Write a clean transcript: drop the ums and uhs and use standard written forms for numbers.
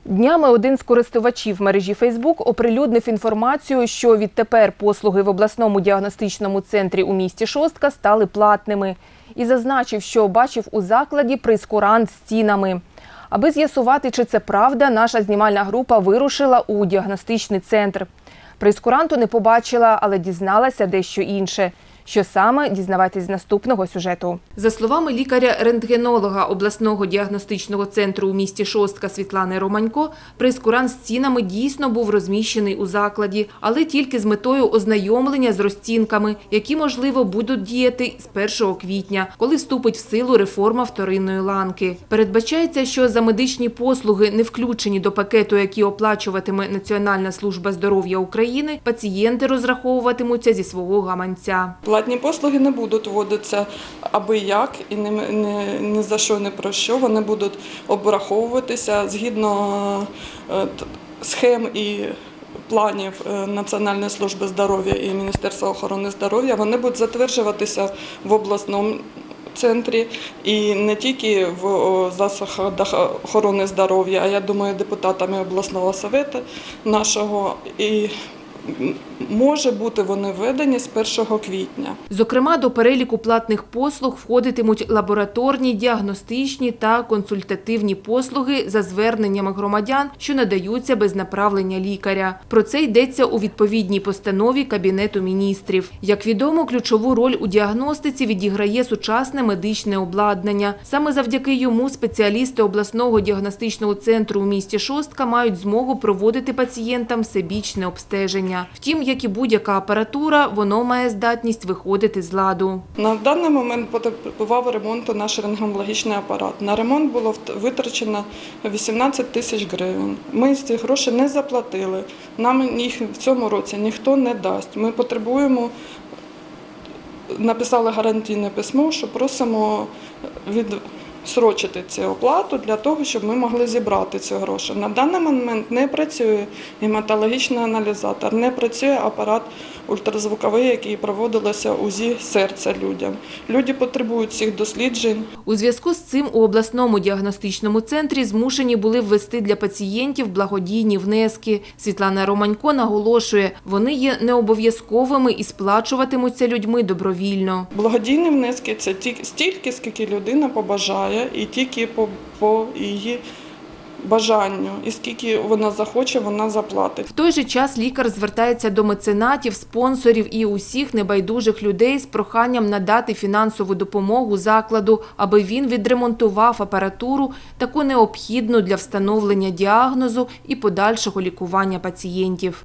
Днями один з користувачів мережі Facebook оприлюднив інформацію, що відтепер послуги в обласному діагностичному центрі у місті Шостка стали платними. І зазначив, що бачив у закладі прейскурант з цінами. Аби з'ясувати, чи це правда, наша знімальна група вирушила у діагностичний центр. Прейскуранту не побачила, але дізналася дещо інше. Що саме, дізнавайтесь з наступного сюжету. За словами лікаря-рентгенолога обласного діагностичного центру у місті Шостка Світлани Романько, прейскурант з цінами дійсно був розміщений у закладі, але тільки з метою ознайомлення з розцінками, які, можливо, будуть діяти з 1 квітня, коли вступить в силу реформа вторинної ланки. Передбачається, що за медичні послуги, не включені до пакету, які оплачуватиме Національна служба здоров'я України, пацієнти розраховуватимуться зі свого гаманця. Платні послуги не будуть вводитися аби як і ні за що, ні про що. Вони будуть обраховуватися згідно схем і планів Національної служби здоров'я і Міністерства охорони здоров'я. Вони будуть затверджуватися в обласному центрі і не тільки в засобах охорони здоров'я, а я думаю, депутатами обласного совєту нашого. І може бути вони введені з 1 квітня. Зокрема, до переліку платних послуг входитимуть лабораторні, діагностичні та консультативні послуги за зверненнями громадян, що надаються без направлення лікаря. Про це йдеться у відповідній постанові Кабінету міністрів. Як відомо, ключову роль у діагностиці відіграє сучасне медичне обладнання. Саме завдяки йому спеціалісти обласного діагностичного центру у місті Шостка мають змогу проводити пацієнтам всебічне обстеження. Втім, як і будь-яка апаратура, воно має здатність виходити з ладу. На даний момент потребував ремонту наш рентгенологічний апарат. На ремонт було витрачено 18 тисяч гривень. Ми ці гроші не заплатили. Нам їх в цьому році ніхто не дасть. Ми потребуємо, написали гарантійне письмо, що просимо відстрочити цю оплату для того, щоб ми могли зібрати ці гроші. На даний момент не працює гематологічний аналізатор, не працює апарат ультразвуковий, який проводилося УЗІ серця людям. Люди потребують цих досліджень. У зв'язку з цим у обласному діагностичному центрі змушені були ввести для пацієнтів благодійні внески. Світлана Романько наголошує, вони є необов'язковими і сплачуватимуться людьми добровільно. Благодійні внески – це стільки, скільки людина побажає, і тільки по її бажанню. І скільки вона захоче, вона заплатить. В той же час лікар звертається до меценатів, спонсорів і усіх небайдужих людей з проханням надати фінансову допомогу закладу, аби він відремонтував апаратуру, таку необхідну для встановлення діагнозу і подальшого лікування пацієнтів.